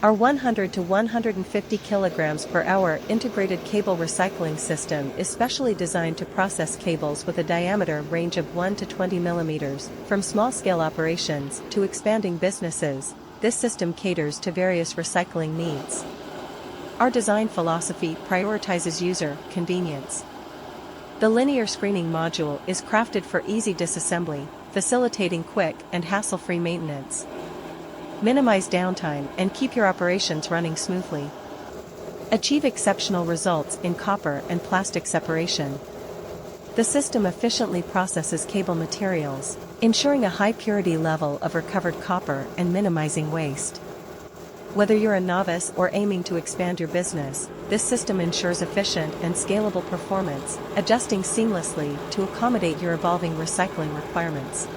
Our 100 to 150 kilograms per hour integrated cable recycling system is specially designed to process cables with a diameter range of 1 to 20 millimeters. From small-scale operations to expanding businesses, this system caters to various recycling needs. Our design philosophy prioritizes user convenience. The linear screening module is crafted for easy disassembly, facilitating quick and hassle-free maintenance. Minimize downtime and keep your operations running smoothly. Achieve exceptional results in copper and plastic separation. The system efficiently processes cable materials, ensuring a high purity level of recovered copper and minimizing waste. Whether you're a novice or aiming to expand your business, this system ensures efficient and scalable performance, adjusting seamlessly to accommodate your evolving recycling requirements.